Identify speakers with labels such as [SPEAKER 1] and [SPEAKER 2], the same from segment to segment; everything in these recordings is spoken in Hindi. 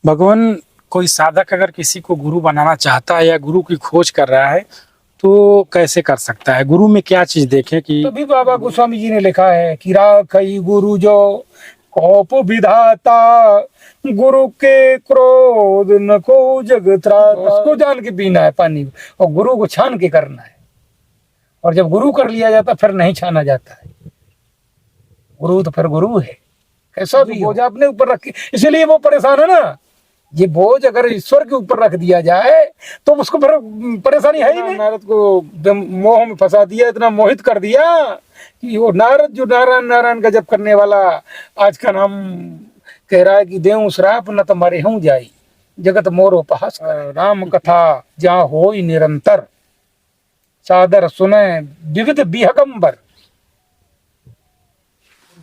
[SPEAKER 1] भगवान, कोई साधक अगर किसी को गुरु बनाना चाहता है या गुरु की खोज कर रहा है तो कैसे कर सकता है? गुरु में क्या चीज देखे कि
[SPEAKER 2] तभी बाबा गोस्वामी जी ने लिखा है कि राखई गुरु जो कोप विधाता, गुरु के क्रोध न को जग त्राता। उसको जान के पीना है पानी, और गुरु को छान के करना है। और जब गुरु कर लिया जाता फिर नहीं छाना जाता है। गुरु तो फिर गुरु है, कैसा भी बोझ अपने ऊपर रखे, इसीलिए वो परेशान है ना। ये बोझ अगर ईश्वर के ऊपर रख दिया जाए तो उसको फिर परेशानी है ही नहीं। नारद को मोह में फंसा दिया, इतना मोहित कर दिया कि वो नारद जो नारायण नारायण का जप करने वाला आज का नाम कह रहा है कि देव श्राप न तुम्हारे हूं जाई, जगत मोर उपहास राम कथा जहाँ हो निरंतर, सादर सुने विविध विहगंबर।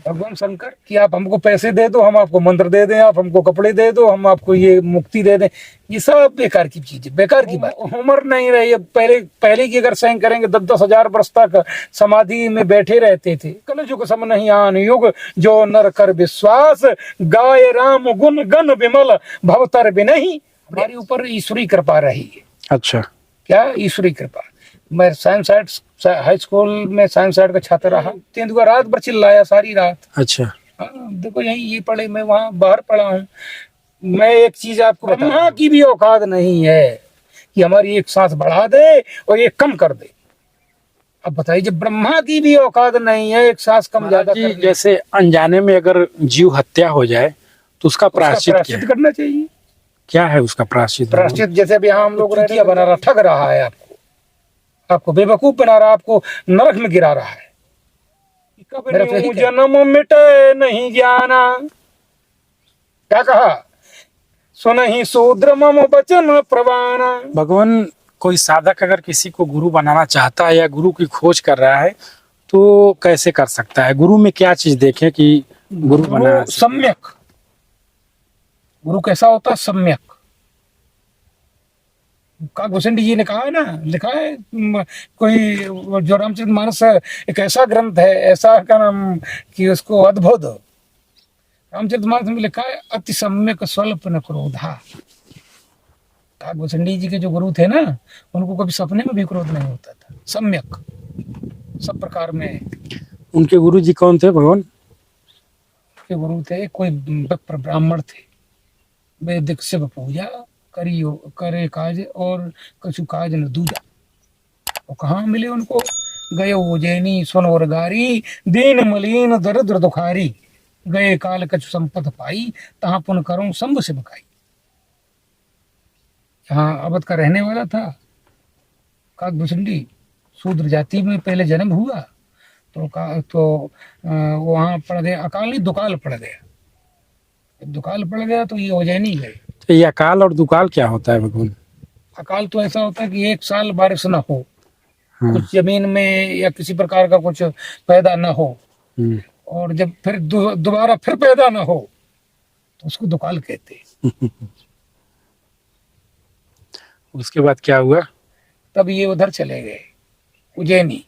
[SPEAKER 2] भगवान शंकर कि आप हमको पैसे दे दो, हम आपको मंत्र दे दें, आप हमको कपड़े दे दो, हम आपको ये मुक्ति दे दें, ये सब बेकार की चीज है, बेकार की बात। उम्र नहीं रही। पहले की अगर सैंक करेंगे 10-10 हजार वर्ष तक समाधि में बैठे रहते थे। कल युग सम नहीं आन युग, जो नर कर विश्वास, गाय राम गुण गण विमल भवतर बिनहि। हमारे ऊपर ईश्वरी कृपा रही है।
[SPEAKER 1] अच्छा,
[SPEAKER 2] क्या ईश्वरी कृपा। मैं साइंस हाई स्कूल में साइंस साइड का छात्र रहा। तेंदुआ रात भर चिल्लाया सारी रात।
[SPEAKER 1] अच्छा।
[SPEAKER 2] देखो यही ये पढ़े, मैं वहां बाहर पढ़ा हूँ। मैं एक चीज आपको बता, ब्रह्मा की भी औकात नहीं है कि हमारी एक सांस बढ़ा दे और एक कम कर दे। अब बताइए, जब ब्रह्मा की भी औकात नहीं है एक सांस कम ज्यादा कर दे।
[SPEAKER 1] जैसे अनजाने में अगर जीव हत्या हो जाए तो उसका प्रायश्चित
[SPEAKER 2] करना चाहिए।
[SPEAKER 1] क्या है उसका प्रायश्चित?
[SPEAKER 2] प्रायश्चित जैसे अभी हम लोग बना रहा, ठग रहा है आपको बेवकूफ बना रहा, आपको नरक में गिरा रहा है। जन्म मिटे नहीं जाना, क्या कहा, सुनहि शूद्र मम वचन प्रवाना। भगवान,
[SPEAKER 1] कोई साधक अगर किसी को गुरु बनाना चाहता है या गुरु की खोज कर रहा है तो कैसे कर सकता है? गुरु में क्या चीज देखे कि गुरु बना?
[SPEAKER 2] सम्यक। गुरु कैसा होता है? सम्यक। काकभूषण जी ने कहा है ना, लिखा है कोई जो रामचरित मानस एक ऐसा ग्रंथ है, ऐसा का नाम कि उसको अद्भुत। रामचरित मानस में लिखा है अति सम्यक स्वल्प न क्रोधा। काकभूषण जी के जो गुरु थे ना, उनको कभी सपने में भी क्रोध नहीं होता था। सम्यक सब प्रकार में।
[SPEAKER 1] उनके गुरु जी कौन थे भगवान?
[SPEAKER 2] उनके गुरु थे कोई ब्राह्मण थे। वैदिक शिव पूजा करियो करे काज और कछु काज न दूजा। और कहाँ मिले उनको? गए उज्जैनी सुन और गारी, दीन मलिन दरिद्र दुखारी, गए काल कछु संपत पाई, तहाँ पुन करूं शंभ से बकाई। यहाँ अवध का रहने वाला था काकभूषण जी। शूद्र जाति में पहले जन्म हुआ तो वहाँ पड़ गया, अकाली दुकाल पड़ गया। दुकाल पड़ गया तो ये उज्जैनी गए।
[SPEAKER 1] तो ये अकाल और दुकाल क्या होता है भगवान?
[SPEAKER 2] अकाल तो ऐसा होता है कि एक साल बारिश ना हो, कुछ जमीन में या किसी प्रकार का कुछ पैदा ना हो, और जब फिर दोबारा फिर पैदा ना हो तो उसको दुकाल कहते हैं।
[SPEAKER 1] उसके बाद क्या हुआ?
[SPEAKER 2] तब ये उधर चले गए उज्जैनी,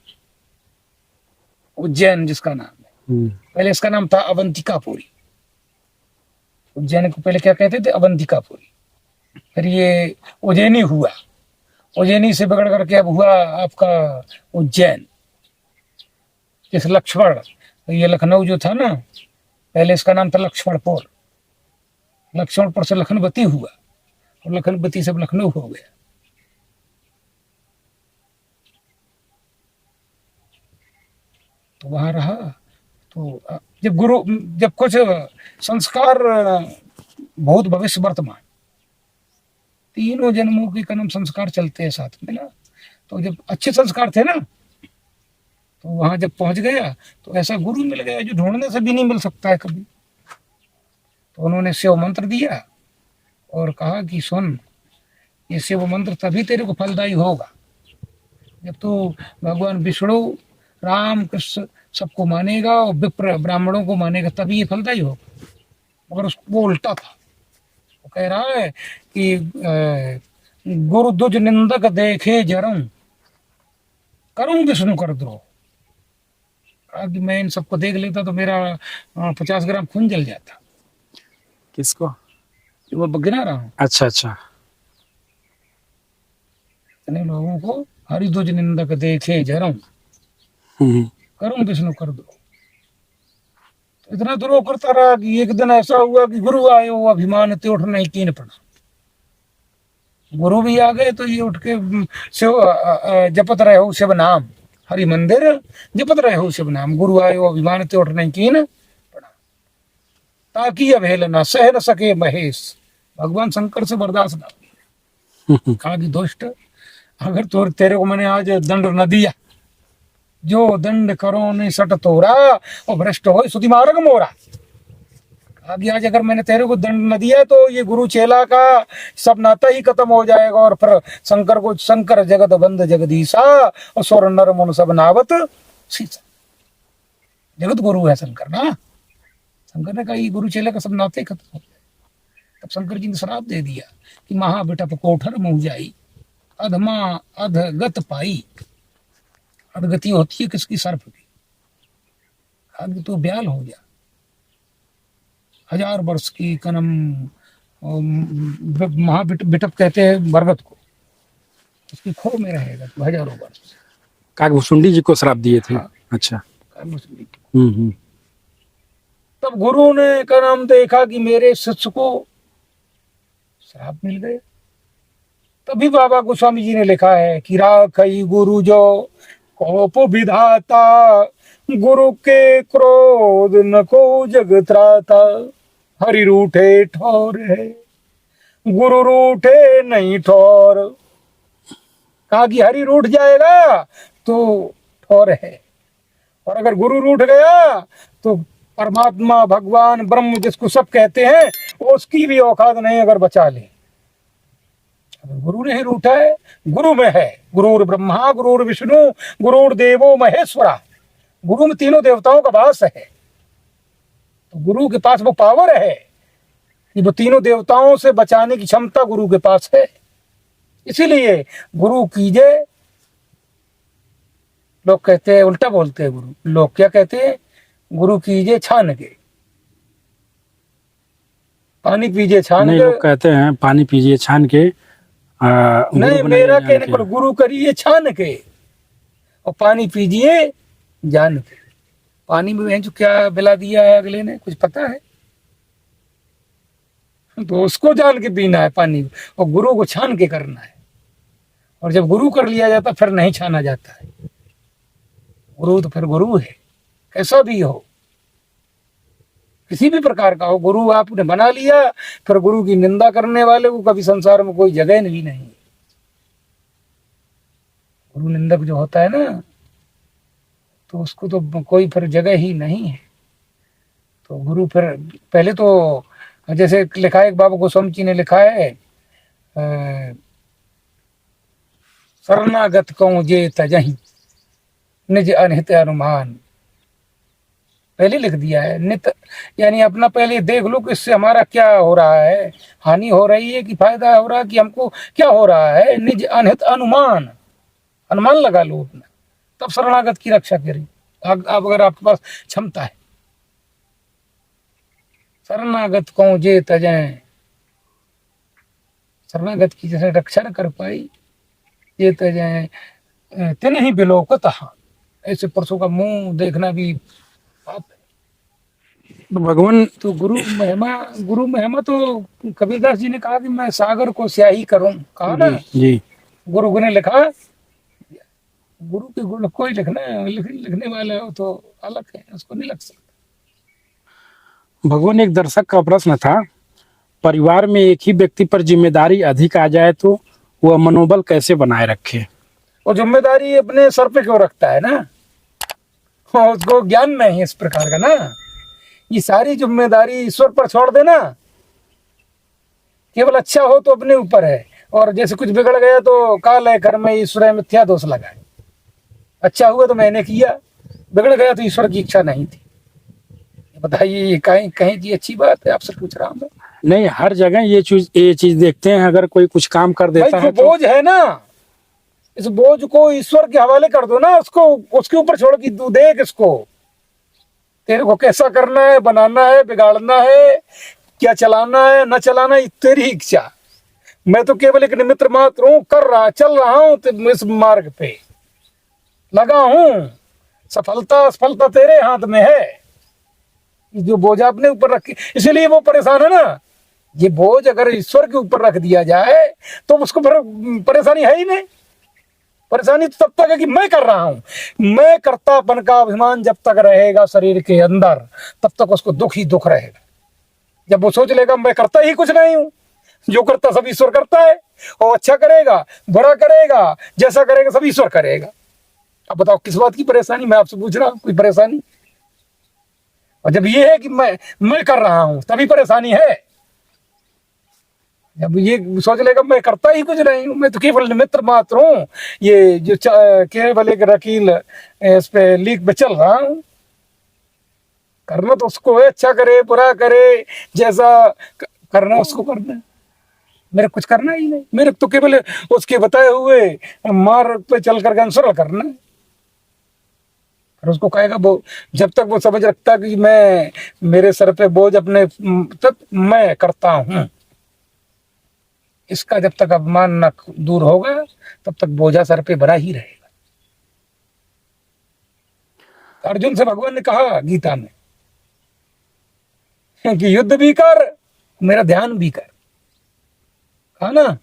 [SPEAKER 2] उज्जैन जिसका नाम है। पहले इसका नाम था अवंतिकापुरी। उज्जैन को पहले क्या कहते थे? अवंतिकापुरी। फिर ये उज्जैनी हुआ, उज्जैनी से बिगड़ करके अब हुआ आपका उज्जैन। इस लक्ष्मण, तो ये लखनऊ जो था ना, पहले इसका नाम था लक्ष्मणपुर। लक्ष्मणपुर से लखनवती हुआ और लखनवती से लखनऊ हो गया। तो वहां रहा। तो जब कुछ संस्कार भूत भविष्य वर्तमान तीनों जन्मों के कर्म संस्कार चलते हैं साथ में ना। तो जब अच्छे संस्कार थे ना, तो वहां जब पहुंच गया तो ऐसा गुरु मिल गया जो ढूंढने से भी नहीं मिल सकता है कभी। तो उन्होंने शिव मंत्र दिया और कहा कि सुन, ये शिव मंत्र तभी तेरे को फलदायी होगा जब तू भगवान विष्णु राम कृष्ण सबको मानेगा और विप्र ब्राह्मणों को मानेगा, तभी ये फलदायी होगा। मगर वो उल्टा था। वो कह रहा है कि गुरु दुज निंदक देखे जरूं, करूं विष्णु कर द्रोह। कहा कि मैं इन सबको देख लेता तो मेरा 50 ग्राम खून जल जाता।
[SPEAKER 1] किसको?
[SPEAKER 2] वो गिना रहा हूँ।
[SPEAKER 1] अच्छा अच्छा।
[SPEAKER 2] इतने लोगों को हरि दुज निंदक देखे जरम, करूं विष्णु कर दो। तो इतना द्रोह करता रहा कि एक दिन ऐसा हुआ कि गुरु आए, वो अभिमान ते उठ नहीं कीन पड़ा। गुरु भी आ गए तो ये उठ के शिव जपत रहे हो शिव नाम, हरि मंदिर जपत रहे हो शिव नाम। गुरु आए वो अभिमान ते उठ नहीं कीन पड़ा, ताकि अवहेलना सह न सके महेश। भगवान शंकर से बर्दाश्त ना हुई। कहा कि दुष्ट, अगर तो तेरे को मैंने आज दंड न दिया, जो दंड करो नहीं सट तोरा और भ्रष्ट हो सुधि मार्ग मोरा। आगे आज अगर मैंने तेरे को दंड न दिया तो ये गुरु चेला का सब नाता ही खत्म हो जाएगा। और फिर शंकर को, शंकर जगत बंद जगदीशा और स्वर नर मन सब नावत सीसा। जगत गुरु है शंकर ना। शंकर ने कहा ये गुरु चेला का सब नाते ही खत्म हो जाए। तब शंकर जी ने श्राप दे दिया कि महाबिटप कोठर मुँह जाई, अधमा अधगत पाई। अधगति होती है किसकी? सर्प की। आगे तो ब्याल हो गया, 1000 वर्ष की कनम। महाबिटप कहते हैं बरगद को, उसकी खो में रहेगा तो हजारों वर्ष।
[SPEAKER 1] काकभूषुंडी जी को श्राप दिए थे।
[SPEAKER 2] हाँ।
[SPEAKER 1] अच्छा।
[SPEAKER 2] हम्म। तब गुरु ने का नाम देखा कि मेरे शिष्य को श्राप मिल गए। तभी बाबा गोस्वामी जी ने लिखा है कि राखई गुरु जो कोप विधाता, गुरु के क्रोध न को जग त्राता। हरि रूठे ठौर है, गुरु रूठे नहीं ठौर। कहा कि हरि रूठ जाएगा तो ठौर है, और अगर गुरु रूठ गया तो परमात्मा भगवान ब्रह्म जिसको सब कहते हैं उसकी भी औकात नहीं अगर बचा ले। अगर गुरु नहीं रूठा है, गुरु में है गुरुर ब्रह्मा गुरुर विष्णु गुरुर देवो महेश्वरा। गुरु में तीनों देवताओं का वास है। तो गुरु के पास वो पावर है कि वो तीनों देवताओं से बचाने की क्षमता गुरु के पास है। इसीलिए गुरु कीजिए, लोग कहते हैं उल्टा बोलते हैं गुरु, लोग क्या कहते हैं? गुरु कीजिए छान के, पानी पीजिए छान
[SPEAKER 1] नहीं,
[SPEAKER 2] के।
[SPEAKER 1] लोग कहते हैं पानी पीजिए छान के।
[SPEAKER 2] नहीं, मेरा कहने पर गुरु करिए छान के और पानी पीजिए जान के। पानी में जो क्या मिला दिया है अगले ने, कुछ पता है? तो उसको जान के पीना है पानी, और गुरु को छान के करना है। और जब गुरु कर लिया जाता फिर नहीं छाना जाता है। गुरु तो फिर गुरु है, कैसा भी हो, किसी भी प्रकार का हो। गुरु आपने बना लिया, फिर गुरु की निंदा करने वाले को कभी संसार में कोई जगह भी नहीं। गुरु निंदक जो होता है ना, तो उसको तो कोई फिर जगह ही नहीं है। तो गुरु फिर पहले तो जैसे लिखा है, बाबा गोस्वामी जी ने लिखा है, शरणागत कौं जे तजहि निज अनहित अनुमान। पहले लिख दिया है नित, यानी अपना पहले देख लो कि इससे हमारा क्या हो रहा है, हानि हो रही है कि फायदा हो रहा है, कि हमको क्या हो रहा है। निज अनहित अनुमान, अनुमान लगा लो अपना, तब शरणागत की रक्षा करें। अब अगर आपके पास क्षमता है। शरणागत कौं जे तजय, शरणागत की जैसे रक्षा न कर पाई, ये तजय ते नहीं बिलोकत। ऐसे पुरुषों का मुंह देखना भी पाप है।
[SPEAKER 1] तो भगवान
[SPEAKER 2] तो गुरु महिमा तो कबीरदास जी ने कहा कि मैं सागर को स्याही करूं, कहा ना
[SPEAKER 1] जी।
[SPEAKER 2] गुरु ने लिखा। गुरु के गुण कोई लिखने वाला हो तो अलग है, उसको नहीं लग सकता।
[SPEAKER 1] भगवान, एक दर्शक का प्रश्न था, परिवार में एक ही व्यक्ति पर जिम्मेदारी अधिक आ जाए तो वह मनोबल कैसे बनाए रखे?
[SPEAKER 2] वो जिम्मेदारी अपने सर पे क्यों रखता है ना, उसको ज्ञान नहीं है इस प्रकार का ना। ये सारी जिम्मेदारी ईश्वर पर छोड़ देना। केवल अच्छा हो तो अपने ऊपर है, और जैसे कुछ बिगड़ गया तो काल है कर्म ईश्वर मिथ्या दोष लगाए। अच्छा हुआ तो मैंने किया, बिगड़ गया तो ईश्वर की इच्छा नहीं थी। बताइए, ये कहीं कहीं की अच्छी बात है? आपसे पूछ रहा हूँ मैं।
[SPEAKER 1] नहीं, हर जगह ये चीज देखते हैं, अगर कोई कुछ काम कर देता है
[SPEAKER 2] तो बोझ है ना, इस बोझ को ईश्वर के हवाले कर दो ना, उसको उसके ऊपर छोड़ के तू देख इसको, तेरे को कैसा करना है, बनाना है, बिगाड़ना है, क्या चलाना है न चलाना ये तेरी इच्छा, मैं तो केवल एक निमित्त मात्र हूं, कर रहा चल रहा हूं तो इस मार्ग पे लगा हूं, सफलता असफलता तेरे हाथ में है। जो बोझ अपने ऊपर रखी, इसलिए वो परेशान है ना। ये बोझ अगर ईश्वर के ऊपर रख दिया जाए तो उसको फिर परेशानी है ही नहीं। परेशानी तो तब तक है कि मैं कर रहा हूं। मैं कर्तापन का अभिमान जब तक रहेगा शरीर के अंदर, तब तक उसको दुख ही दुख रहेगा। जब वो सोच लेगा मैं करता ही कुछ नहीं हूं, जो करता सब ईश्वर करता है, और अच्छा करेगा बुरा करेगा जैसा करेगा सब ईश्वर करेगा। अब बताओ किस बात की परेशानी, मैं आपसे पूछ रहा हूं, कोई परेशानी? और जब ये है कि मैं कर रहा हूं तभी परेशानी है। जब ये सोच लेगा मैं करता ही कुछ नहीं हूं, मैं तो केवल निमित्त मात्र हूं, ये जो केवल एक रकील इस पे लीक पे चल रहा हूं। करना तो उसको है, अच्छा करे बुरा करे जैसा करना उसको करना है, मेरे कुछ करना ही नहीं। मेरे तो केवल उसके बताए हुए मार्ग पे चल करके अनुसरण करना है। और उसको कहेगा वो, जब तक वो समझ रखता कि मैं मेरे सर पे बोझ अपने, तब मैं करता हूं, इसका जब तक अपमान न दूर होगा तब तक बोझा सर पे बना ही रहेगा। अर्जुन से भगवान ने कहा गीता में कि युद्ध भी कर मेरा ध्यान भी कर, कहा ना।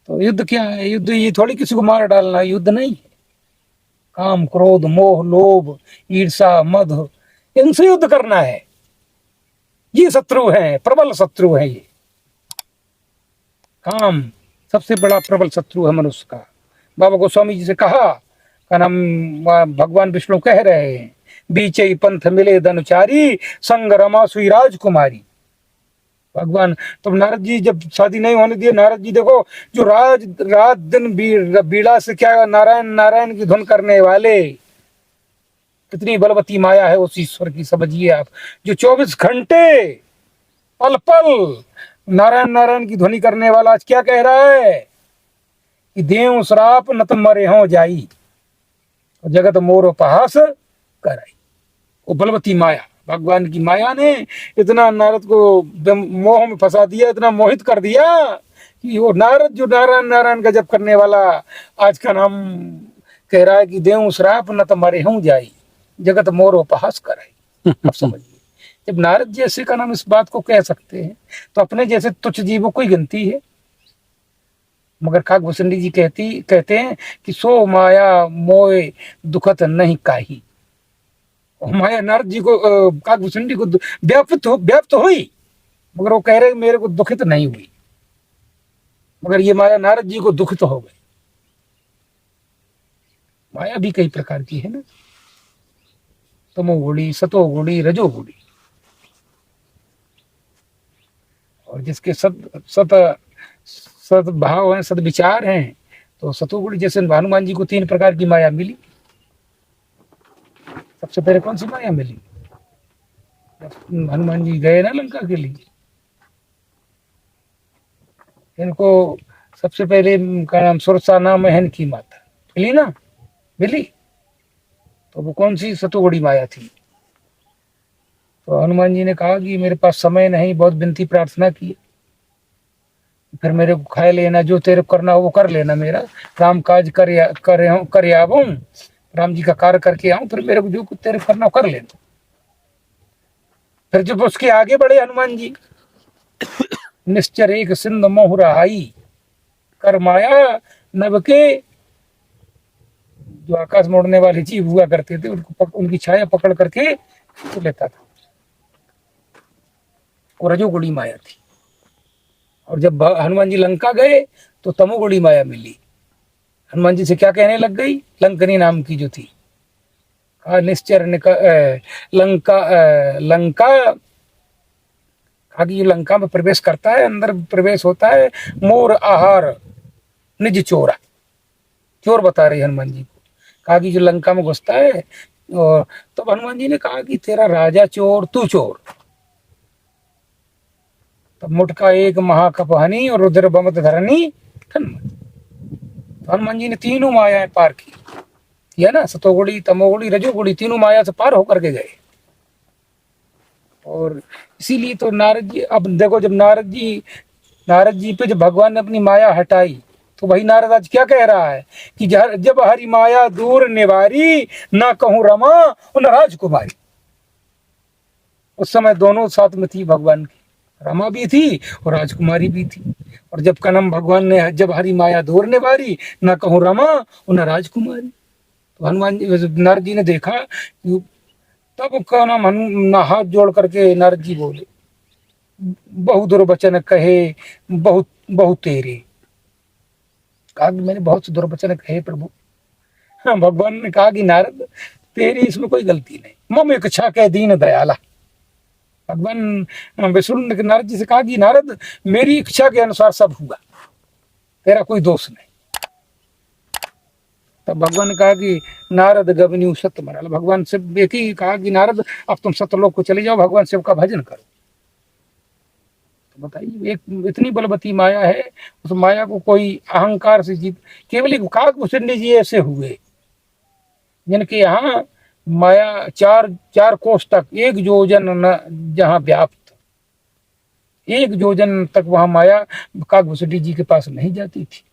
[SPEAKER 2] तो युद्ध क्या है? युद्ध ये थोड़ी किसी को मार डालना, युद्ध नहीं है। काम क्रोध मोह लोभ ईर्षा मद, इनसे युद्ध करना है। ये शत्रु है, प्रबल शत्रु है ये। काम सबसे बड़ा प्रबल शत्रु है मनुष्य का। बाबा गोस्वामी जी से कहा का नाम, भगवान विष्णु कह रहे हैं, बीचे पंथ मिले धनुचारी संग रमा सुई राजकुमारी। भगवान तो नारद जी जब शादी नहीं होने दिए, नारद जी देखो जो रात दिन बीड़ा से क्या नारायण नारायण की धुन करने वाले, कितनी बलवती माया है उस ईश्वर की, समझिए आप। जो 24 घंटे पल पल नारायण नारायण की ध्वनि करने वाला आज क्या कह रहा है कि देव श्राप न तुम मरे हो जाई, जगत मोर उपहास कराई। वो बलवती माया, भगवान की माया ने इतना नारद को मोह में फंसा दिया, इतना मोहित कर दिया कि वो नारद जो नारायण नारायण का जप करने वाला आज का नाम कह रहा है कि देव श्राप न तो मरे हूं जाई, जगत मोर उपहास कराई। अब समझिए, जब नारद जैसे का नाम इस बात को कह सकते हैं तो अपने जैसे तुच्छ जीवों को ही गिनती है। मगर काकभूषणी जी कहते हैं कि सो माया मोय दुखत नहीं काही। माया नारद जी को काकभूषण जी को व्याप्त हुई, मगर वो कह रहे मेरे को दुखित नहीं हुई। मगर ये माया नारद जी को दुखित हो गई। माया भी कई प्रकार की है ना, तमोगुणी सतोगुणी रजोगुणी। और जिसके सत भाव हैं, सद विचार हैं, तो सतोगुणी जैसे हनुमान जी को 3 प्रकार की माया मिली। सबसे पहले कौन सी माया मिली? हनुमान जी गए ना लंका के लिए, इनको सबसे पहले का नाम सुरसा नाम महन की माता मिली ना, मिली। तो वो कौन सी? सतोगुणी माया थी। तो हनुमान जी ने कहा कि मेरे पास समय नहीं, बहुत विनती प्रार्थना की, फिर मेरे को खाए लेना, जो तेरे को करना हो वो कर लेना, मेरा काम काज कर आऊं, राम जी का कार्य करके आऊं, फिर मेरे को जो तेरे को करना हो कर लेना। फिर जब उसके आगे बढ़े हनुमान जी, निश्चर एक सिंध मोह रहाई, कर माया नभ के, जो आकाश मोड़ने वाले जीव हुआ करते थे उनको उनकी छाया पकड़ करके तो लेता था, वो रजोगुणी माया थी। और जब हनुमान जी लंका गए तो तमोगुणी माया मिली। हनुमान जी से क्या कहने लग गई? लंकनी नाम की जो थी, कहा निश्चर लंका कहा कि लंका में प्रवेश करता है, अंदर प्रवेश होता है, मोर आहार निज चोरा। चोर बता रही हनुमान जी को, कहा कि जो लंका में घुसता है। और तब हनुमान जी ने कहा कि तेरा राजा चोर तू चोर। तब मुटका एक महाकपहनी और रुद्र बमत धरनी खन्मत। तो हनुमान जी ने तीनों मायाएं पार की, है ना, सतोगुणी तमोगुणी रजोगुणी, तीनों माया से पार होकर के गए। और इसीलिए तो नारद जी, अब देखो जब नारद जी पे जब भगवान ने अपनी माया हटाई, तो वही नारद आज क्या कह रहा है कि जब हरि माया दूर निवारी, ना कहूँ रमा और न राजकुमारी। उस समय दोनों साथ में थी भगवान की, रमा भी थी और राजकुमारी भी थी। और जब कनम भगवान ने जब हरि माया दूर निवारी, ना कहूँ रमा और न राजकुमारी, तो हनुमान जी नारद जी ने देखा कि तब का नाम हाथ जोड़ करके नारद जी बोले, बहु दुर्वचन कहे बहुत बहुत तेरे। कहा कि मैंने बहुत से दुर्वचन कहे प्रभु। हाँ, भगवान ने कहा कि नारद तेरी इसमें कोई गलती नहीं, मम इच्छा कह दीन दयाला। भगवान विष्णु ने नारद जी से कहा कि नारद मेरी इच्छा के अनुसार सब हुआ, तेरा कोई दोष नहीं। तब भगवान ने कहा कि नारद गवन्यु सत्य मरल। भगवान से एक ही कहा कि नारद अब तुम सत्यलोक को चले जाओ, भगवान शिव का भजन करो। तो बताइए, एक इतनी बलवती माया है, उस माया को कोई अहंकार से जीत, केवल एक काकभूषण जी ऐसे हुए जिनके यहाँ माया चार चार कोस तक, एक योजन न जहाँ व्याप्त, एक योजन तक वहां माया काकभूषण जी के पास नहीं जाती थी।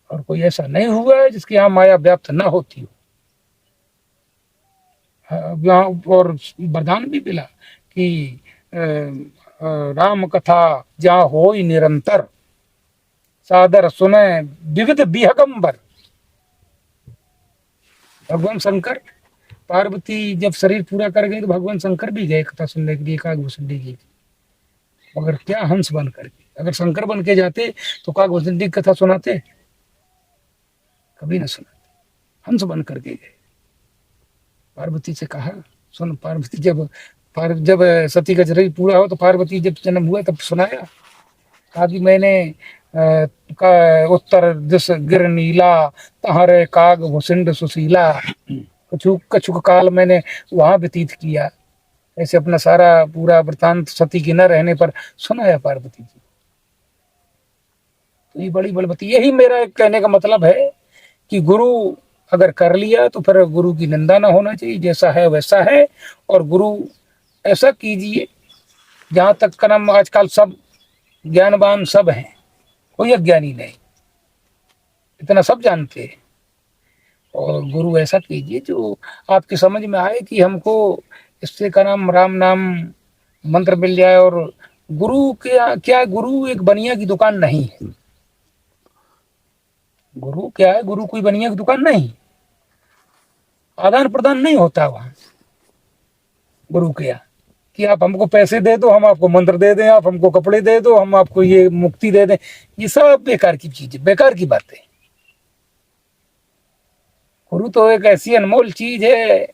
[SPEAKER 2] और कोई ऐसा नहीं हुआ है जिसके यहाँ माया व्याप्त न होती हो। और वरदान भी मिला कि राम कथा जहाँ हो निरंतर, सादर सुने विविध विहगंबर। भगवान शंकर, पार्वती जब शरीर पूरा कर गए तो भगवान शंकर भी गए कथा सुनने के लिए काकभूषण जी की। मगर क्या हंस बन करके, अगर शंकर बन के जाते तो काकभूषण जी की कथा सुनाते? कभी ना सुनाते। हंस बन करके गए। पार्वती से कहा, सुन पार्वती, जब सती का शरीर पूरा हो तो पार्वती जब जन्म हुआ तब सुनाया, कहा कि मैंने का उत्तर दिश गिर नीला, तहरे काग भूषिंड सुशीला। कछुक कछुक काल मैंने वहां व्यतीत किया। ऐसे अपना सारा पूरा वृतांत सती के न रहने पर सुनाया पार्वती जी। तो ये बड़ी बलवती, यही मेरा कहने का मतलब है कि गुरु अगर कर लिया तो फिर गुरु की निंदा ना होना चाहिए, जैसा है वैसा है। और गुरु ऐसा कीजिए, जहां तक का नाम आजकल सब ज्ञानवान सब हैं, कोई अज्ञानी नहीं, इतना सब जानते हैं। और गुरु ऐसा कीजिए जो आपकी समझ में आए कि हमको इससे का नाम राम नाम मंत्र मिल जाए। और गुरु क्या गुरु एक बनिया की दुकान नहीं है। गुरु क्या है? गुरु कोई बनिया की दुकान नहीं, आदान प्रदान नहीं होता वहां गुरु के यहाँ कि आप हमको पैसे दे दो, हम आपको मंत्र दे दें, आप हमको कपड़े दे दो, हम आपको ये मुक्ति दे दें। ये सब बेकार की चीज है, बेकार की बातें। गुरु तो एक ऐसी अनमोल चीज है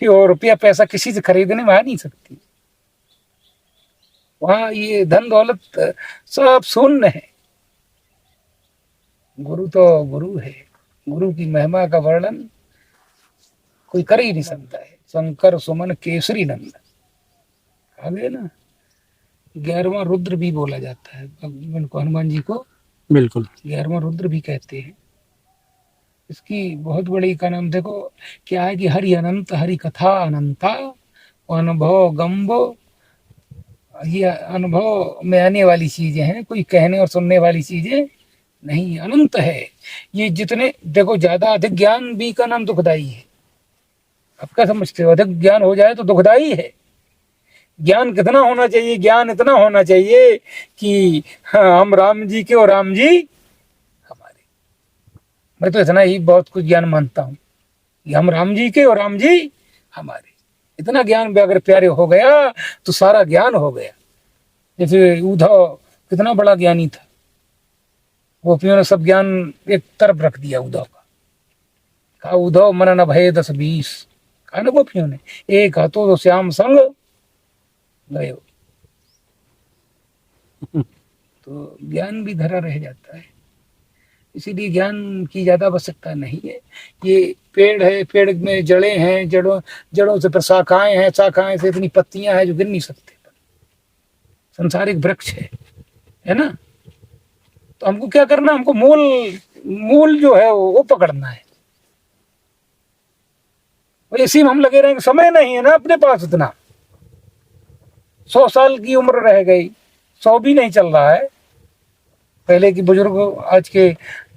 [SPEAKER 2] कि और रुपया पैसा किसी से खरीदने में आ नहीं सकती। वहां ये धन दौलत सब शून्य है। गुरु तो गुरु है। गुरु की महिमा का वर्णन कोई कर ही नहीं सकता है। शंकर सुमन केसरी नंदन, आगे ना 11वां रुद्र भी बोला जाता है इनको, हनुमान जी को
[SPEAKER 1] बिल्कुल
[SPEAKER 2] 11वां रुद्र भी कहते हैं। इसकी बहुत बड़ी का नाम देखो क्या है कि हरि अनंत, हरि कथा अनंता, अनुभव गंभो। ये अनुभव में आने वाली चीजें हैं, कोई कहने और सुनने वाली चीजें नहीं, अनंत है। ये जितने देखो, ज्यादा अधिक ज्ञान भी का नाम दुखदाई है। आप क्या समझते हो? अधिक ज्ञान हो जाए तो दुखदाई है। ज्ञान कितना होना चाहिए? ज्ञान इतना होना चाहिए कि हाँ, हम राम जी के और राम जी हमारे। मैं तो इतना ही बहुत कुछ ज्ञान मानता हूँ कि हम राम जी के और राम जी हमारे। इतना ज्ञान भी अगर प्यारे हो गया तो सारा ज्ञान हो गया। जैसे उद्धव कितना बड़ा ज्ञानी था, गोपियों ने सब ज्ञान एक तरफ रख दिया उद्धव का। कहा उद्धव मन न भय 10-20, कहा ना गोपियों ने, एक हतो तो श्याम संग गए। तो ज्ञान भी धरा रह जाता है। इसीलिए ज्ञान की ज्यादा आवश्यकता नहीं है। ये पेड़ है, पेड़ में जड़ें हैं, जड़ों से फिर शाखाएं हैं, शाखाएं से इतनी पत्तियां हैं जो गिर नहीं सकते। संसारिक वृक्ष है ना। तो हमको क्या करना, हमको मूल जो है वो पकड़ना है। और इसी में हम लगे रहेंगे, समय नहीं है ना अपने पास इतना। 100 साल की उम्र रह गई, 100 भी नहीं चल रहा है। पहले की बुजुर्ग आज के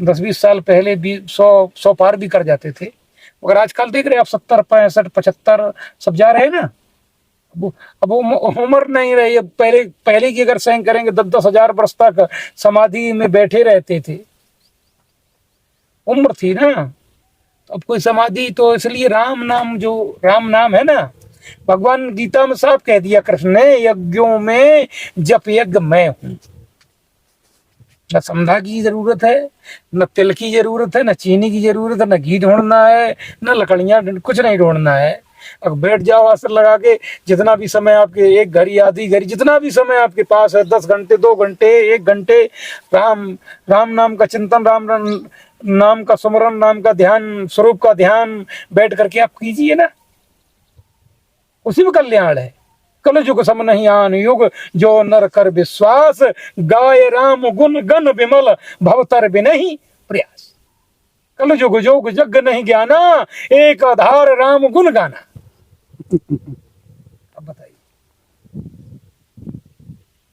[SPEAKER 2] 10-20 साल पहले भी 100 पार भी कर जाते थे, मगर आजकल देख रहे हैं आप 70, 65, 75 सब जा रहे हैं ना। अब वो उम्र नहीं रही। अब पहले की अगर सैंक करेंगे 10-10 हजार वर्ष तक समाधि में बैठे रहते थे, उम्र थी ना। तो अब कोई समाधि, तो इसलिए राम नाम, जो राम नाम है ना, भगवान गीता में साफ कह दिया कृष्ण ने, यज्ञों में जप यज्ञ मैं हूं। न समधा की जरूरत है, न तिल की जरूरत है, न चीनी की जरूरत है, न घी ढूंढना है, न लकड़ियां, कुछ नहीं ढूंढना है। अब बैठ जाओ आसन लगा के, जितना भी समय आपके, 1 घड़ी आधी घड़ी, जितना भी समय आपके पास है, 10 घंटे, 2 घंटे, 1 घंटे, राम राम नाम का चिंतन, नाम का स्मरण, नाम का ध्यान, स्वरूप का ध्यान बैठ करके आप कीजिए ना, उसी में कल्याण है। कल युग सम नहीं आन युग, जो नर कर विश्वास, गाय राम गुण गण विमल, भवतर बिनहि प्रयास। कल युग जोग जग नहीं ज्ञाना, एक आधार राम गुण गाना। अब बताइए,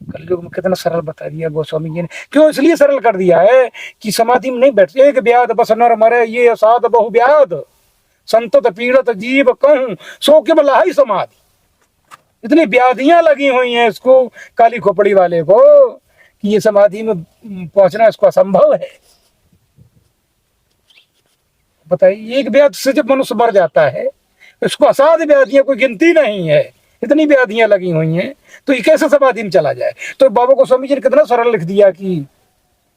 [SPEAKER 2] कलयुग में कितना सरल बता दिया गोस्वामी जी ने। क्यों इसलिए सरल कर दिया है कि समाधि में नहीं बैठते। एक ब्याद बस नर मरे, ये असाध बहु ब्याद, संतत पीड़त जीव कहूं, सो के बला समाधि। इतनी व्याधियां लगी हुई हैं इसको, काली खोपड़ी वाले को, कि ये समाधि में पहुंचना इसको असंभव है। बताइए, एक व्याधि से जब मनुष्य मर जाता है, इसको असाध्य व्याधियां कोई गिनती नहीं है, इतनी व्याधियां लगी हुई हैं, तो ये कैसे समाधि में चला जाए। तो बाबा गोस्वामी जी ने कितना सरल लिख दिया कि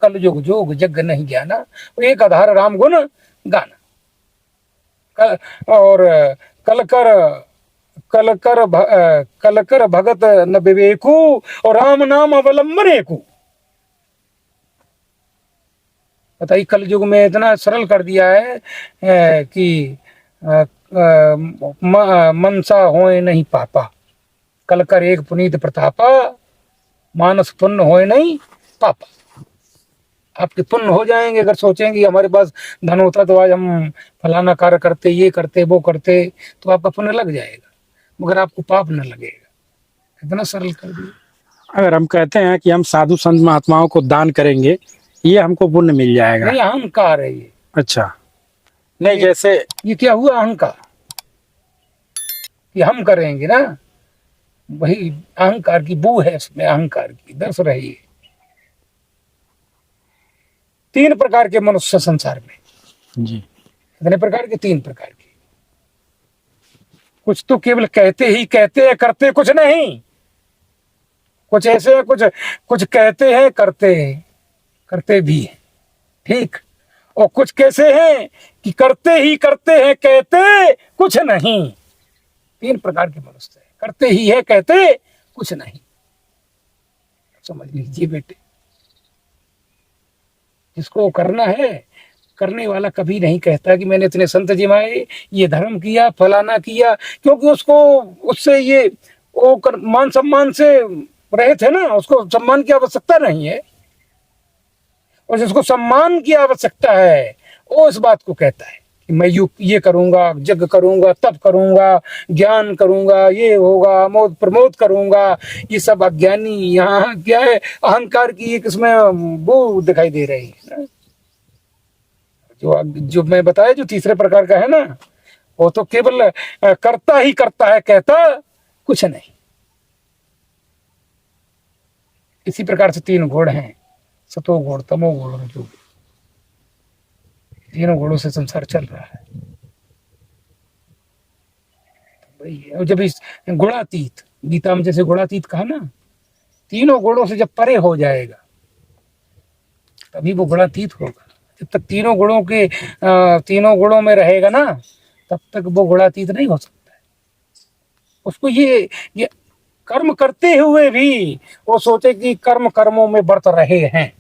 [SPEAKER 2] कल युग जोग जग नहीं ज्ञाना, एक आधार राम गुण गाना। और कल कर भगत न विवेकू, और राम नाम अवलंबने को। बताइए, कल युग में इतना सरल कर दिया है कि मनसा होए नहीं पापा, कल कर एक पुनीत प्रतापा, मानस पुण्य होए नहीं पापा। आपके पुण्य हो जाएंगे अगर सोचेंगे हमारे पास धन होता तो आज हम फलाना कार्य करते, ये करते, वो करते, तो आपका पुण्य लग जाएगा, मगर आपको पाप न लगेगा। इतना सरल कर दिया।
[SPEAKER 1] अगर हम कहते हैं कि हम साधु संत महात्माओं को दान करेंगे, ये हमको पुण्य मिल जाएगा।
[SPEAKER 2] नहीं, अहंकार है ये।
[SPEAKER 1] अच्छा, नहीं, जैसे
[SPEAKER 2] ये क्या हुआ, अहंकार कि हम करेंगे ना, वही अहंकार की बू है इसमें, अहंकार की दर्श रही है। 3 प्रकार के मनुष्य संसार में
[SPEAKER 1] जी,
[SPEAKER 2] कितने प्रकार के? 3 प्रकार के। कुछ तो केवल कहते ही कहते हैं, करते कुछ नहीं। कुछ ऐसे हैं, कुछ कहते हैं, करते भी हैं, ठीक। और कुछ कैसे हैं कि करते ही करते हैं, कहते कुछ नहीं। 3 प्रकार के मनुष्य है, करते ही है, कहते कुछ नहीं। समझ लीजिए बेटे, जिसको करना है, करने वाला कभी नहीं कहता कि मैंने इतने संत जिमाए, ये धर्म किया, फलाना किया, क्योंकि उसको उससे ये वो मान सम्मान से रहे थे ना, उसको सम्मान की आवश्यकता नहीं है। और जिसको सम्मान की आवश्यकता है, वो इस बात को कहता है कि मैं ये करूंगा, यज्ञ करूंगा, तप करूंगा, ज्ञान करूंगा, ये होगा, मोद प्रमोद करूंगा। ये सब अज्ञानी, यहाँ क्या है, अहंकार की एक इसमें वो दिखाई दे रही है ना। जो मैं बताया, जो तीसरे प्रकार का है ना, वो तो केवल करता ही करता है, कहता कुछ नहीं। इसी प्रकार से 3 गुण हैं, सतो गुण, तमो गुण और रजो गुण। 3 गुणों से संसार चल रहा है। और जब इस गुणातीत, गीता में जैसे गुणातीत कहा ना, 3 गुणों से जब परे हो जाएगा तभी वो गुणातीत होगा। जब तक 3 गुणों के 3 गुणों में रहेगा ना, तब तक वो गुणातीत नहीं हो सकता है। उसको ये कर्म करते हुए भी वो सोचे कि कर्मों में बरत रहे हैं।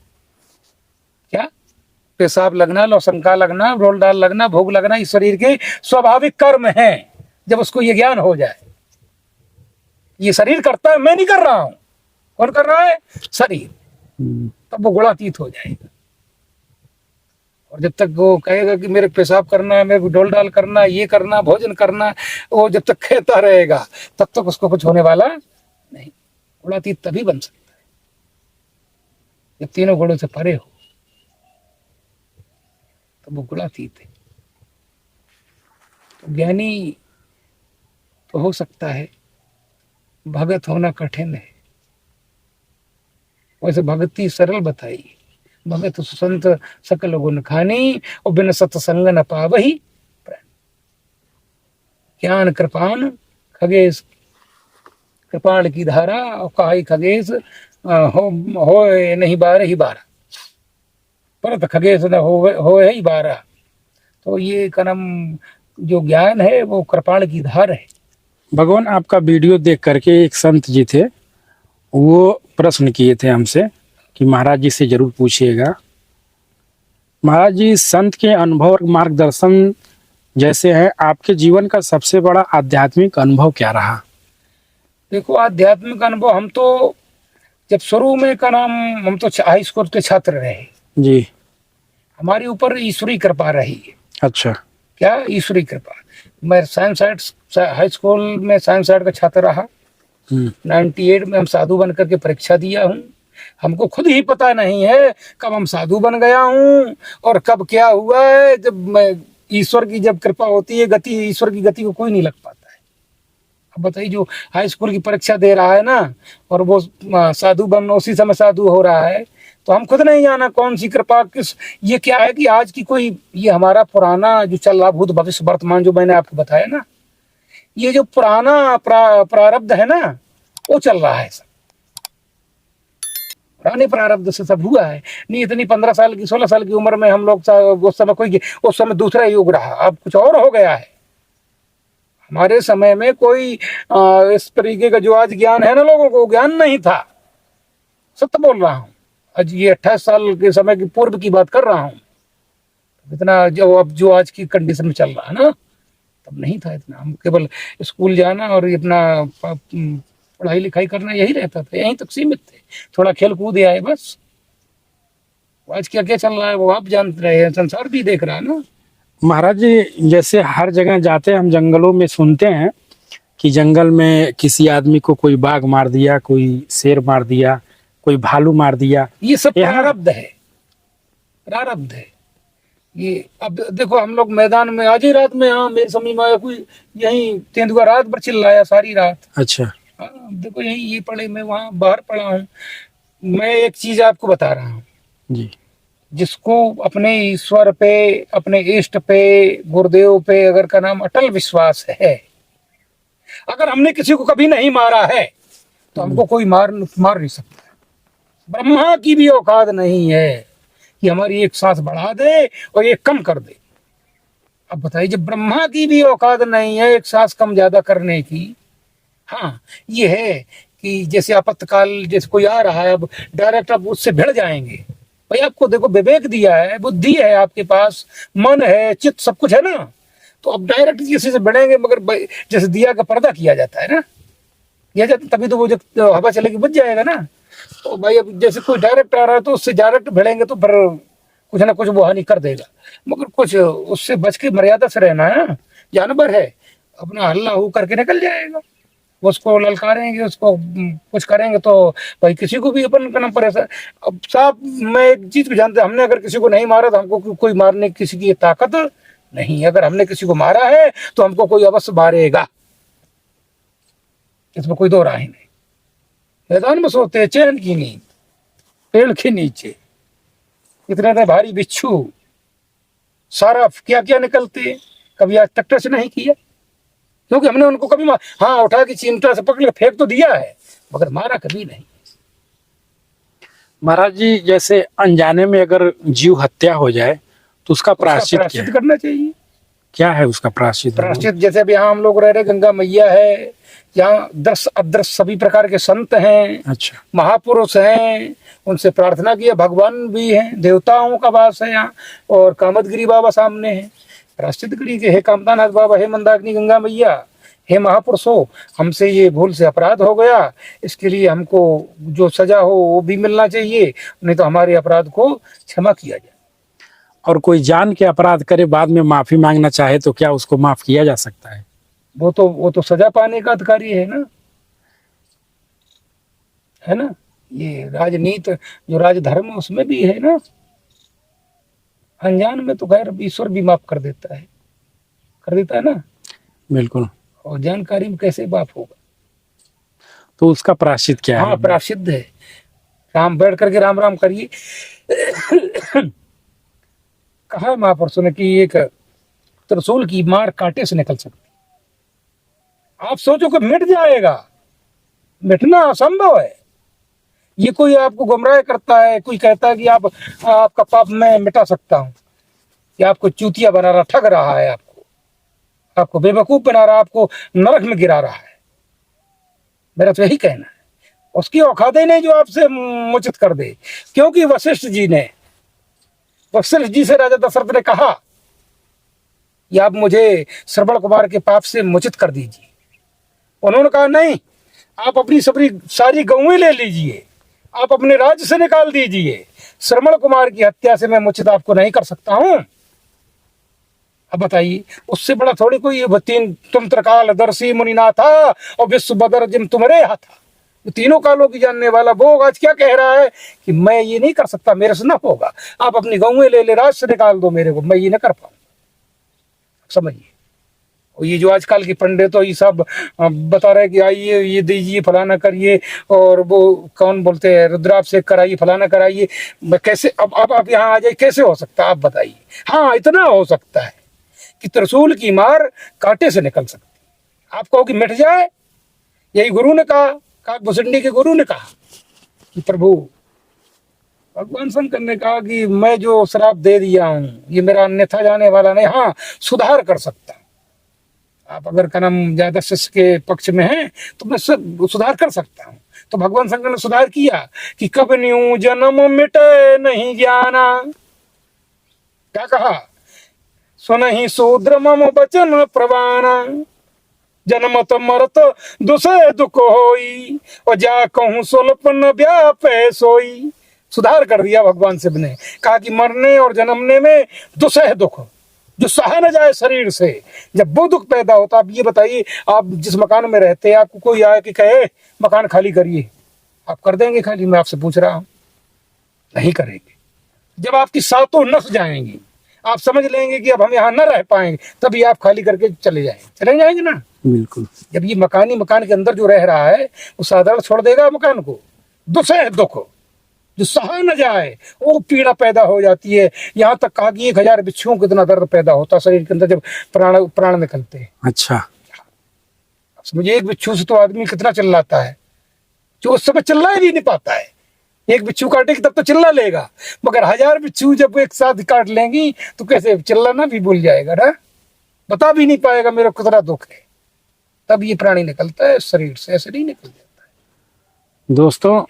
[SPEAKER 2] क्या? पेशाब लगना, लौसंका लगना, रोल डाल लगना, भोग लगना, इस शरीर के स्वाभाविक कर्म हैं। जब उसको ये ज्ञान हो जाए, ये शरीर करता है, मैं नहीं कर रहा हूं, कौन कर रहा है? शरीर। तब वो गुणातीत हो जाएगा। और जब तक वो कहेगा कि मेरे पेशाब करना है, मेरे को डोल डाल करना, ये करना, भोजन करना, वो जब तक कहता रहेगा तब तक उसको कुछ होने वाला नहीं। गुणातीत तभी बन सकता है जब तीनों गुणों से परे हो, तो वो गुणातीत है। तो ज्ञानी तो हो सकता है, भगत होना कठिन है। वैसे भक्ति सरल बताई, भगत सुसंत सकल गुण खानी, और बिन सत्संग न पावही प्राण। ज्ञान कृपाण खगेश, कृपाण की धारा, और काई खगेश हो नहीं बारह ही बारह, परत खगेश न हो ही बारह। तो ये कर्म जो ज्ञान है वो कृपाण की धार है।
[SPEAKER 1] भगवान, आपका वीडियो देख करके एक संत जी थे, वो प्रश्न किए थे हमसे कि महाराज जी से जरूर पूछिएगा। महाराज जी, संत के अनुभव और मार्गदर्शन जैसे हैं, आपके जीवन का सबसे बड़ा आध्यात्मिक अनुभव क्या रहा?
[SPEAKER 2] देखो, आध्यात्मिक अनुभव, हम तो जब शुरू में का नाम, हम तो हाई स्कूल के छात्र रहे
[SPEAKER 1] जी।
[SPEAKER 2] हमारे ऊपर ईश्वरी कृपा रही है।
[SPEAKER 1] अच्छा।
[SPEAKER 2] क्या ईश्वरी कृपा? मैं साइंस हाई स्कूल में साइंस साइड का छात्र रहा। 98 में हम साधु बन करके परीक्षा दिया हूँ। हमको खुद ही पता नहीं है कब हम साधु बन गया हूँ और कब क्या हुआ है। जब मैं ईश्वर की जब कृपा होती है, गति, ईश्वर की गति को कोई नहीं लग पाता है। अब बताइए, जो हाई स्कूल की परीक्षा दे रहा है ना, और वो साधु बन उसी समय साधु हो रहा है, तो हम खुद नहीं जाना कौन सी कृपा किस। ये क्या है कि आज की कोई, ये हमारा पुराना जो चल रहा, भूत भविष्य वर्तमान, जो मैंने आपको बताया ना, ये जो पुराना प्रारब्ध है ना, वो चल रहा है सब। पुराने प्रारब्ध से सब हुआ है। नहीं, इतनी 15 साल की 16 साल की उम्र में हम लोग, उस समय दूसरा युग रहा, अब कुछ और हो गया है। हमारे समय में कोई इस तरीके का जो आज ज्ञान है ना, लोगों को ज्ञान नहीं था। सत्य बोल रहा हूँ। आज ये 28 साल के समय की पूर्व की बात कर रहा हूँ। इतना जो आज की कंडीशन में चल रहा है ना, तब नहीं था इतना। हम केवल स्कूल जाना और अपना पढ़ाई लिखाई करना, यही रहता था, यहीं तक सीमित थे। थोड़ा खेल कूद आए बस। आज क्या क्या चल रहा है वो आप जानते रहे हैं, संसार भी देख रहा है ना।
[SPEAKER 1] महाराज जी, जैसे हर जगह जाते हैं हम, जंगलों में सुनते हैं कि जंगल में किसी आदमी को कोई बाघ मार दिया, कोई शेर मार दिया, कोई भालू मार दिया।
[SPEAKER 2] ये सब प्रारब्ध है, प्रारब्ध है ये। अब देखो, हम लोग मैदान में आज ही रात में, हाँ, मेरे समझ में आया, कोई यही तेंदुआ रात भर चिल्लाया सारी रात।
[SPEAKER 1] अच्छा।
[SPEAKER 2] हाँ, देखो यही ये पढ़े, मैं वहां बाहर पढ़ा हूँ। मैं एक चीज आपको बता रहा हूँ
[SPEAKER 1] जी।
[SPEAKER 2] जिसको अपने ईश्वर पे, अपने इष्ट पे, गुरुदेव पे अगर का नाम अटल विश्वास है, अगर हमने किसी को कभी नहीं मारा है तो हमको कोई मार नहीं सकता। ब्रह्मा की भी औकात नहीं है कि हमारी एक सांस बढ़ा दे और एक कम कर दे। अब बताइए, जब ब्रह्मा की भी औकात नहीं है एक सांस कम ज्यादा करने की। हाँ, ये है कि जैसे आपातकाल, जैसे कोई आ रहा है, अब डायरेक्ट आप उससे भिड़ जाएंगे। भाई, आपको देखो विवेक दिया है, बुद्धि है आपके पास, मन है, चित्त, सब कुछ है ना, तो अब डायरेक्ट किसी से भिड़ेंगे। मगर जैसे दिया का पर्दा किया जाता है ना, किया जाता, तभी तो वो जब हवा चलेगी बुझ जाएगा ना। तो भाई, अब जैसे कोई डायरेक्ट आ रहा है तो उससे डायरेक्ट भिड़ेंगे तो फिर कुछ ना कुछ वो हानि कर देगा। मगर कुछ उससे बच के मर्यादा से रहना है ना। जानवर है, अपना हल्ला हो करके निकल जाएगा। उसको ललकारेंगे, उसको कुछ करेंगे तो भाई किसी को भी अपन करना पड़ेगा। अब साहब, मैं एक चीज को जानते, हमने अगर किसी को नहीं मारा तो हमको कोई मारने किसी की ताकत नहीं। अगर हमने किसी को मारा है तो हमको कोई अवश्य मारेगा, इसमें कोई दो राय नहीं। मैदान में सोते हैं चैन की नींद, पेड़ के नीचे, इतने भारी बिच्छू, सारा क्या क्या निकलते, कभी आज तक टच नहीं किया, क्योंकि हमने उनको कभी हाँ उठा के चिमटा से पकड़ के फेंक तो दिया है, मगर मारा कभी नहीं।
[SPEAKER 1] महाराज जी, जैसे अनजाने में अगर जीव हत्या हो जाए तो उसका प्रायश्चित क्या है?
[SPEAKER 2] करना चाहिए।
[SPEAKER 1] क्या है उसका प्रायश्चित?
[SPEAKER 2] प्रायश्चित जैसे अभी यहाँ हम लोग रह रहे, गंगा मैया है, यहाँ दृश्य अदृश्य सभी प्रकार के संत हैं।
[SPEAKER 1] अच्छा।
[SPEAKER 2] महापुरुष हैं, उनसे प्रार्थना किया, भगवान भी हैं, देवताओं का वास है यहाँ, और कामदगिरी बाबा सामने है। प्रायश्चित करिए कि हे कामतानाथ बाबा, हे मंदाकिनी गंगा मैया, हे महापुरुषों, हमसे ये भूल से अपराध हो गया, इसके लिए हमको जो सजा हो वो भी मिलना चाहिए, नहीं तो हमारे अपराध को क्षमा किया जाए।
[SPEAKER 1] और कोई जान के अपराध करे, बाद में माफी मांगना चाहे तो क्या उसको माफ किया जा सकता है?
[SPEAKER 2] वो तो सजा पाने का अधिकारी है ना। है ना। ये राजनीति जो राजधर्म उसमें भी है ना। अनजान में तो खैर ईश्वर भी माफ कर देता है, कर देता है ना।
[SPEAKER 1] बिल्कुल।
[SPEAKER 2] और जानकारी में कैसे माफ होगा।
[SPEAKER 1] तो उसका प्रायश्चित क्या
[SPEAKER 2] हाँ
[SPEAKER 1] है?
[SPEAKER 2] प्रायश्चित है। राम बैठ करके राम राम करिए। कहा महापुरुषों ने कि एक त्रिशूल की मार कांटे से निकल सकती। आप सोचो कि मिट जाएगा, मिटना असंभव है। ये कोई आपको गुमराह करता है, कोई कहता है कि आप आपका पाप मैं मिटा सकता हूँ, या आपको चूतिया बना रहा, ठग रहा है, आपको आपको बेवकूफ बना रहा, आपको नरक में गिरा रहा है। मेरा तो यही कहना है। उसकी औकात ही नहीं जो आपसे मोचित कर दे। क्योंकि वशिष्ठ जी से राजा दशरथ ने कहा कि आप मुझे श्रवण कुमार के पाप से मोचित कर दीजिए। उन्होंने कहा नहीं, आप अपनी सारी गौएं ले लीजिए, आप अपने राज्य से निकाल दीजिए, श्रवण कुमार की हत्या से मैं मोचित आपको नहीं कर सकता हूं। अब बताइए, उससे बड़ा थोड़ी कोई तीन तुम त्रिकाल दर्शी मुनिना था और विश्व बदर जिम तुम्हारे हाथ था। तीनों कालों की जानने वाला वो आज क्या कह रहा है कि मैं ये नहीं कर सकता, मेरे से ना होगा। आप अपनी गौएं ले ले, राज से निकाल दो मेरे को, मैं ये ना कर पाऊंगा। समझिए। और ये जो आजकल के पंडित तो ये सब बता रहे कि आइए ये दीजिए, फलाना करिए, और वो कौन बोलते हैं रुद्राभिषेक कराइए, फलाना कराइए। कैसे अब आप यहाँ आ जाइए, कैसे हो सकता है आप बताइए। हाँ इतना हो सकता है कि त्रिशूल की मार कांटे से निकल सकती है। आप कहो कि मिट जाए, यही गुरु ने कहा भुसंडी के गुरु ने कहा कि प्रभु भगवान शंकर ने कहा कि मैं जो श्राप दे दिया हूं ये मेरा अन्यथा जाने वाला नहीं, हाँ सुधार कर सकता हूं। आप अगर कर्म ज्यादा शिष्य के पक्ष में है तो मैं सुधार कर सकता हूं। तो भगवान शंकर ने सुधार किया कि कब न्यू जन्म मिटे नहीं जाना। क्या कहा, सुनहि शूद्र मम बचन प्रवाना, जन्मत मरत दुसह दुख होई, और जा कहूं सुलप न व्यापै सोई। सुधार कर दिया भगवान शिव ने। कहा कि मरने और जन्मने में दुसह दुख जो सहा न जाए शरीर से, जब वो दुख पैदा होता। आप ये बताइए, आप जिस मकान में रहते हैं, आपको कोई आए कि कहे मकान खाली करिए, आप कर देंगे खाली? मैं आपसे पूछ रहा हूं, नहीं करेंगे। जब आपकी सातों नस जाएंगी, आप समझ लेंगे कि अब हम यहाँ न रह पाएंगे, तभी आप खाली करके चले जाएंगे ना।
[SPEAKER 1] बिल्कुल।
[SPEAKER 2] जब ये मकान के अंदर जो रह रहा है वो साधारण छोड़ देगा मकान को? दुसह दुख जो सहा न जाए, वो पीड़ा पैदा हो जाती है। यहाँ तक कहा कि 1000 बिच्छुओं को इतना दर्द पैदा होता है शरीर के अंदर जब प्राण निकलते हैं।
[SPEAKER 1] अच्छा।
[SPEAKER 2] समझिए, एक बिच्छू से तो आदमी कितना चिल्लाता है, जो उस समय चिल्ला ही नहीं पाता है। एक बिच्छू काटेगी तब तो चिल्ला लेगा, मगर 1000 बिच्छू जब एक साथ काट लेंगी तो कैसे चिल्लाना भी भूल जाएगा ना, बता भी नहीं पाएगा मेरा कितना दुख है। तब ये प्राणी निकलता है शरीर से, ऐसे नहीं निकल जाता है।
[SPEAKER 1] दोस्तों,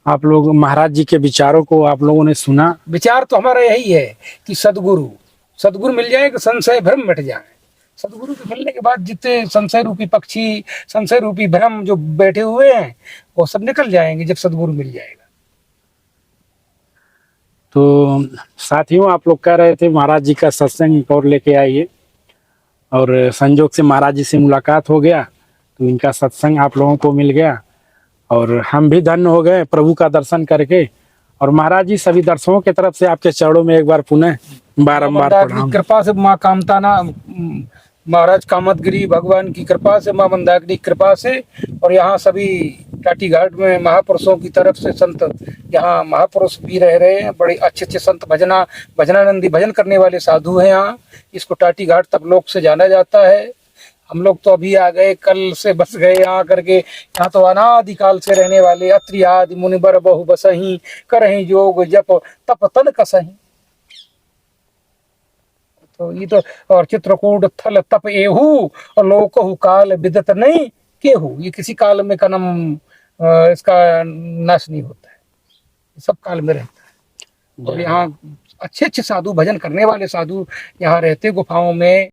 [SPEAKER 1] आप लोग महाराज जी के विचारों को आप लोगों ने सुना।
[SPEAKER 2] विचार तो हमारा यही है कि सदगुरु मिल जाए कि संशय भ्रम मिट जाए। सदगुरु के मिलने के बाद जितने संशय रूपी पक्षी, संशय रूपी भ्रम जो बैठे हुए हैं, वो सब निकल जाएंगे जब सदगुरु मिल जाएगा।
[SPEAKER 1] तो साथियों, आप लोग कह रहे थे महाराज जी का सत्संग और लेके आइए, और संजोग से महाराज जी से मुलाकात हो गया, तो इनका सत्संग आप लोगों को मिल गया, और हम भी धन्य हो गए प्रभु का दर्शन करके। और महाराज जी सभी दर्शकों की तरफ से आपके चरणों में एक बार पुनः बारंबार प्रणाम।
[SPEAKER 2] कृपा से माँ कामताना महाराज कामतगिरी भगवान की कृपा से, माँ मंदाकिनी की कृपा से, और यहाँ सभी टाटी घाट में महापुरुषों की तरफ से संत, यहाँ महापुरुष भी रह रहे हैं, बड़े अच्छे संत, भजनानंदी भजन करने वाले साधु हैं यहाँ। इसको टाटी घाट तक लोक से जाना जाता है। हम लोग तो अभी आ गए, कल से बस गए यहाँ करके। यहाँ तो अनादिकाल से रहने वाले अत्रि आदि मुनिबर बहु बसही, करहि जोग जप तप तन कसही। तो ये तो, और चित्रकूट थल तप एहू, और लोकहु काल विदत नहीं केहू। ये किसी काल में कनम इसका नाश नहीं होता है, सब काल में रहता है। और यहाँ अच्छे साधु, भजन करने वाले साधु यहाँ रहते गुफाओं में।